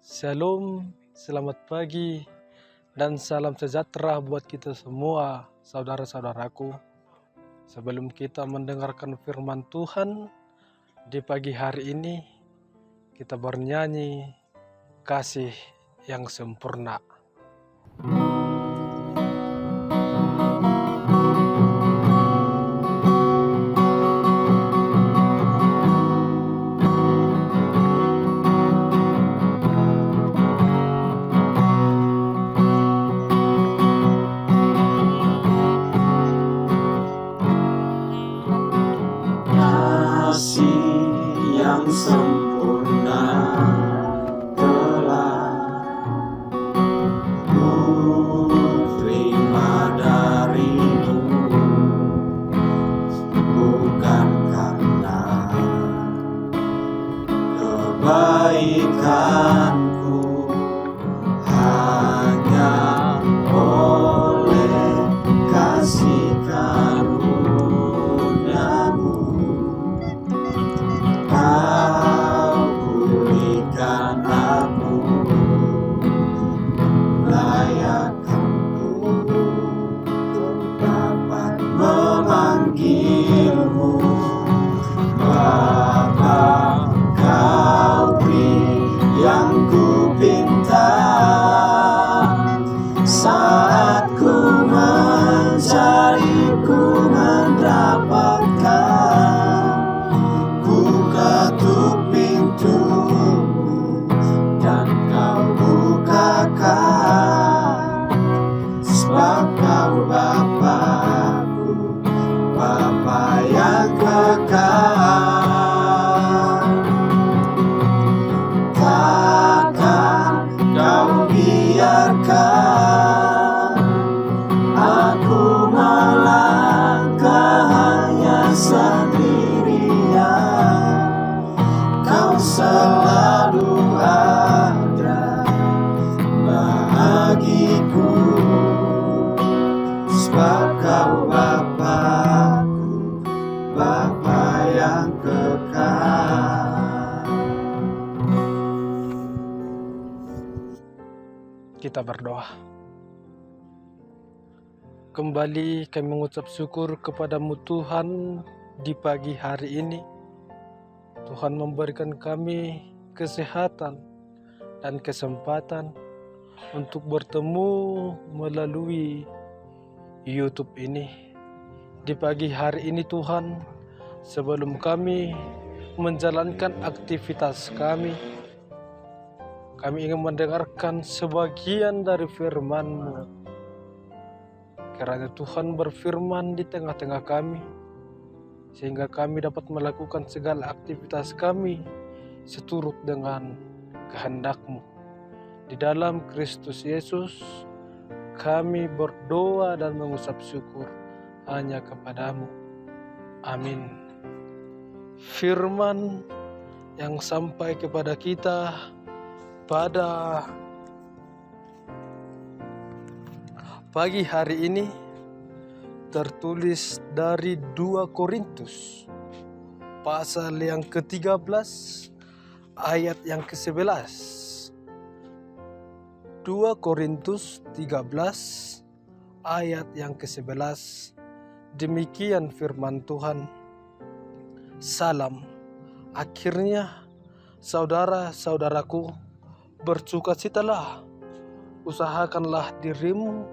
Shalom, selamat pagi, dan salam sejahtera buat kita semua, saudara-saudaraku. Sebelum kita mendengarkan firman Tuhan di pagi hari ini, kita bernyanyi kasih yang sempurna. Kasih yang sempurna telah ku terima darimu, bukan karena kebaikanku, hanya oleh kasih karuniamu. Kau pulihkan aku, layakkanku untuk dapat memanggilmu Bapa. Kau beri yang ku pinta saat ku mencari, ku mendapatkan. Ku ketuk pintumu dan kau bukakan, sebab kau Bapa-Ku, Bapa yang kekal. Takkan kau biarkan aku melangkah hanya sendirian. Kau selalu ada bagiku, sebab kau Bapa-Ku, Bapa yang kekal. Kita berdoa. Kembali kami mengucap syukur kepadamu Tuhan di pagi hari ini. Tuhan memberikan kami kesehatan dan kesempatan untuk bertemu melalui YouTube ini. Di pagi hari ini Tuhan, sebelum kami menjalankan aktivitas kami ingin mendengarkan sebagian dari firman-Mu. Kiranya Tuhan berfirman di tengah-tengah kami, sehingga kami dapat melakukan segala aktivitas kami seturut dengan kehendak-Mu. Di dalam Kristus Yesus, kami berdoa dan mengucap syukur hanya kepadamu. Amin. Firman yang sampai kepada kita pada pagi hari ini tertulis dari 2 Korintus pasal yang ke-13 ayat yang ke-11. 2 Korintus 13 ayat yang ke-11. Demikian firman Tuhan. Salam. Akhirnya saudara-saudaraku, bersukacitalah, usahakanlah dirimu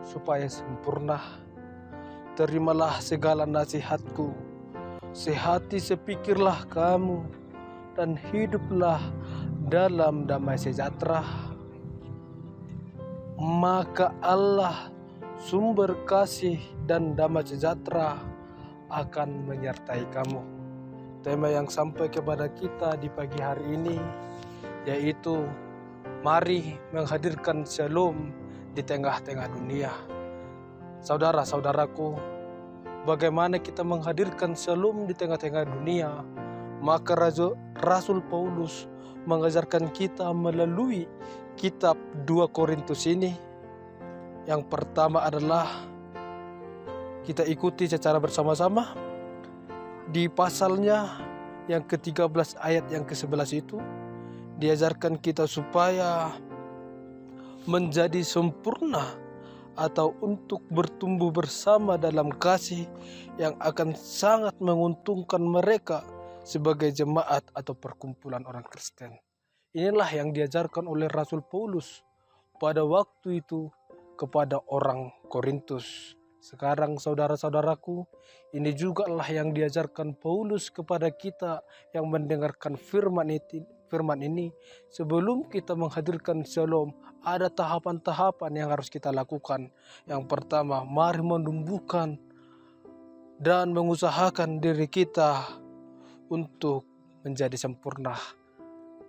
supaya sempurna. Terimalah segala nasihatku, sehati sepikirlah kamu, dan hiduplah dalam damai sejahtera. Maka Allah, sumber kasih dan damai sejahtera, akan menyertai kamu. Tema yang sampai kepada kita di pagi hari ini yaitu mari menghadirkan shalom di tengah-tengah dunia. Saudara-saudaraku, bagaimana kita menghadirkan shalom di tengah-tengah dunia? Maka Rasul Paulus mengajarkan kita melalui kitab 2 Korintus ini. Yang pertama adalah kita ikuti secara bersama-sama di pasalnya yang ke-13 ayat yang ke-11 itu. diajarkan kita supaya menjadi sempurna atau untuk bertumbuh bersama dalam kasih yang akan sangat menguntungkan mereka sebagai jemaat atau perkumpulan orang Kristen. Inilah yang diajarkan oleh Rasul Paulus pada waktu itu kepada orang Korintus. Sekarang saudara-saudaraku, ini juga lah yang diajarkan Paulus kepada kita yang mendengarkan firman ini. Sebelum kita menghadirkan shalom, ada tahapan-tahapan yang harus kita lakukan. Yang pertama, mari menumbuhkan dan mengusahakan diri kita untuk menjadi sempurna.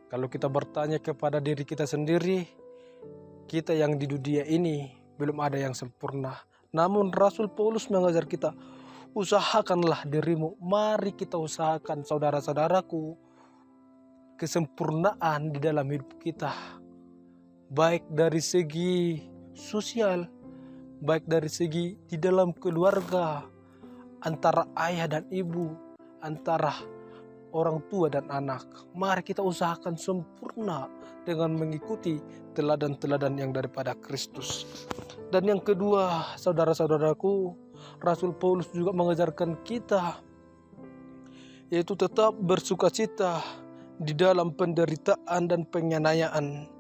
Kalau kita bertanya kepada diri kita sendiri, kita yang di dunia ini belum ada yang sempurna. Namun Rasul Paulus mengajar kita, usahakanlah dirimu. Mari kita usahakan, saudara-saudaraku, kesempurnaan di dalam hidup kita. Baik dari segi sosial, baik dari segi di dalam keluarga, antara ayah dan ibu, antara orang tua dan anak. Mari kita usahakan sempurna dengan mengikuti teladan-teladan yang daripada Kristus. Dan yang kedua, saudara-saudaraku, Rasul Paulus juga mengajarkan kita yaitu tetap bersukacita di dalam penderitaan dan penganiayaan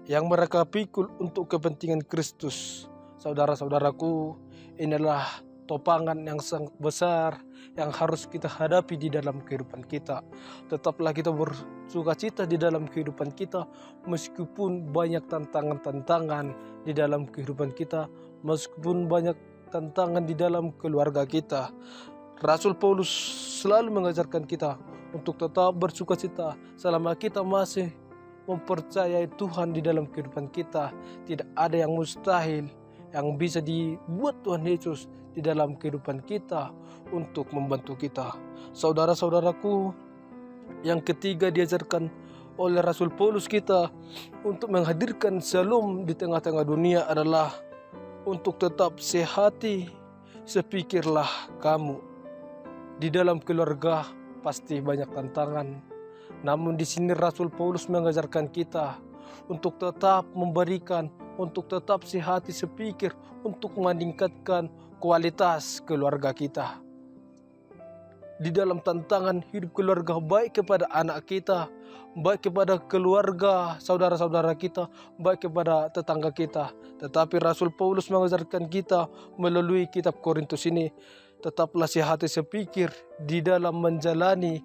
yang mereka pikul untuk kepentingan Kristus. Saudara-saudaraku, inilah topangan yang sangat besar yang harus kita hadapi di dalam kehidupan kita. Tetaplah kita bersukacita di dalam kehidupan kita meskipun banyak tantangan-tantangan di dalam kehidupan kita, meskipun banyak tantangan di dalam keluarga kita. Rasul Paulus selalu mengajarkan kita untuk tetap bersukacita selama kita masih mempercayai Tuhan di dalam kehidupan kita. Tidak ada yang mustahil yang bisa dibuat Tuhan Yesus di dalam kehidupan kita untuk membantu kita. Saudara-saudaraku, yang ketiga diajarkan oleh Rasul Paulus kita untuk menghadirkan shalom di tengah-tengah dunia adalah untuk tetap sehati, sepikirlah kamu. Di dalam keluarga pasti banyak tantangan. Namun di sini Rasul Paulus mengajarkan kita untuk tetap memberikan, untuk tetap sehati sepikir, untuk meningkatkan kualitas keluarga kita. Di dalam tantangan hidup keluarga, baik kepada anak kita, baik kepada keluarga saudara-saudara kita, baik kepada tetangga kita. Tetapi Rasul Paulus mengajarkan kita melalui kitab Korintus ini, tetaplah sehati sepikir di dalam menjalani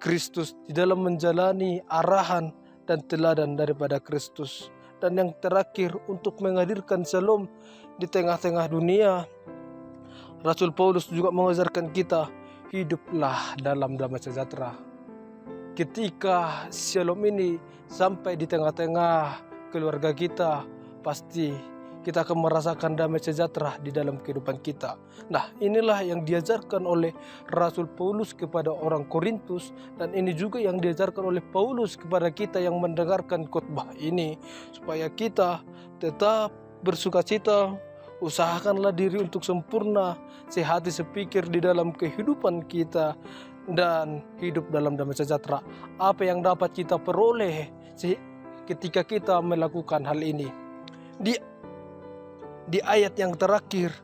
Kristus, di dalam menjalani arahan dan teladan daripada Kristus. Dan yang terakhir, untuk menghadirkan shalom di tengah-tengah dunia, Rasul Paulus juga mengajarkan kita, hiduplah dalam damai sejahtera. Ketika shalom ini sampai di tengah-tengah keluarga kita, pasti kita akan merasakan damai sejahtera di dalam kehidupan kita. Nah, inilah yang diajarkan oleh Rasul Paulus kepada orang Korintus, dan ini juga yang diajarkan oleh Paulus kepada kita yang mendengarkan khotbah ini, supaya kita tetap bersukacita, usahakanlah diri untuk sempurna, sehati sepikir di dalam kehidupan kita, dan hidup dalam damai sejahtera. Apa yang dapat kita peroleh ketika kita melakukan hal ini? Di ayat yang terakhir,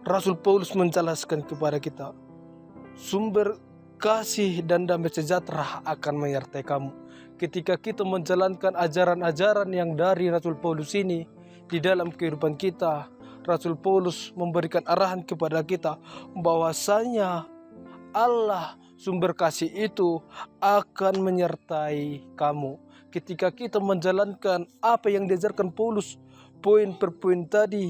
Rasul Paulus menjelaskan kepada kita, sumber kasih dan damai sejahtera akan menyertai kamu. Ketika kita menjalankan ajaran-ajaran yang dari Rasul Paulus ini di dalam kehidupan kita, Rasul Paulus memberikan arahan kepada kita bahwasanya Allah sumber kasih itu akan menyertai kamu. Ketika kita menjalankan apa yang diajarkan Paulus, poin per poin tadi,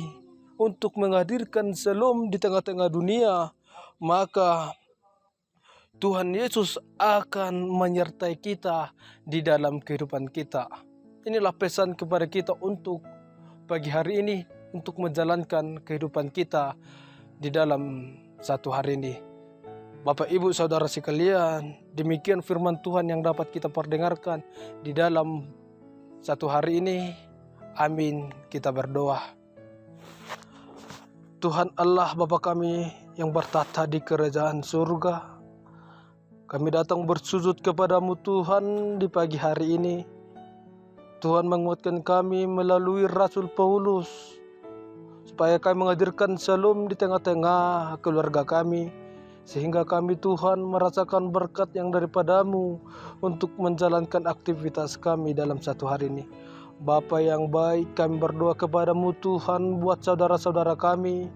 untuk menghadirkan shalom di tengah-tengah dunia, maka Tuhan Yesus akan menyertai kita di dalam kehidupan kita. Inilah pesan kepada kita untuk pagi hari ini, untuk menjalankan kehidupan kita di dalam satu hari ini. Bapak, Ibu, Saudara sekalian, demikian firman Tuhan yang dapat kita perdengarkan di dalam satu hari ini. Amin. Kita berdoa. Tuhan Allah Bapa kami yang bertata di kerajaan surga, Kami datang bersujud kepadamu Tuhan di pagi hari ini. Tuhan menguatkan kami melalui Rasul Paulus, supaya kami menghadirkan shalom di tengah-tengah keluarga kami, sehingga kami Tuhan merasakan berkat yang daripadamu untuk menjalankan aktivitas kami dalam satu hari ini. Bapa yang baik, kami berdoa kepadamu Tuhan buat saudara-saudara kami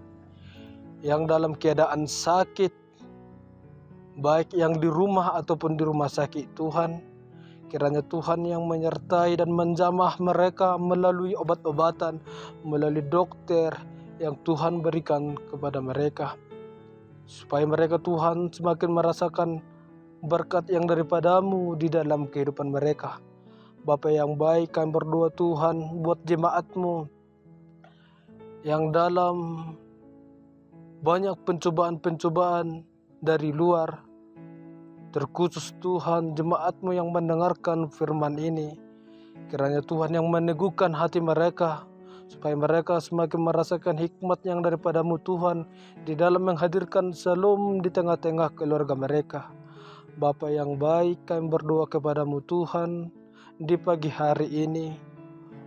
yang dalam keadaan sakit, baik yang di rumah ataupun di rumah sakit. Tuhan, kiranya Tuhan yang menyertai dan menjamah mereka melalui obat-obatan, melalui dokter yang Tuhan berikan kepada mereka, supaya mereka Tuhan semakin merasakan berkat yang daripadamu di dalam kehidupan mereka. Bapa yang baik, kami berdoa Tuhan buat jemaat-Mu yang dalam banyak pencobaan-pencobaan dari luar, terkhusus Tuhan jemaat-Mu yang mendengarkan firman ini. Kiranya Tuhan yang meneguhkan hati mereka, supaya mereka semakin merasakan hikmat yang daripadamu Tuhan di dalam menghadirkan shalom di tengah-tengah keluarga mereka. Bapa yang baik, kami berdoa kepadamu Tuhan di pagi hari ini.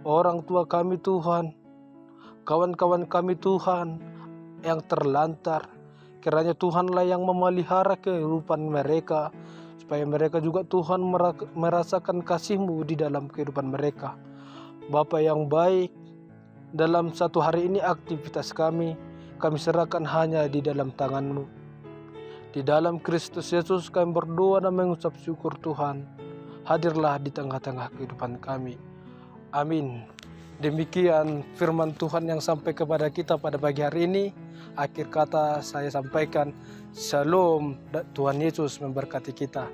Orang tua kami Tuhan, kawan-kawan kami Tuhan yang terlantar, kiranya Tuhanlah yang memelihara kehidupan mereka, supaya mereka juga Tuhan merasakan kasih-Mu di dalam kehidupan mereka. Bapa yang baik, dalam satu hari ini aktivitas kami serahkan hanya di dalam tangan-Mu. Di dalam Kristus Yesus kami berdoa dan mengucap syukur Tuhan. Hadirlah di tengah-tengah kehidupan kami. Amin. Demikian firman Tuhan yang sampai kepada kita pada pagi hari ini. Akhir kata saya sampaikan, Shalom, Tuhan Yesus memberkati kita.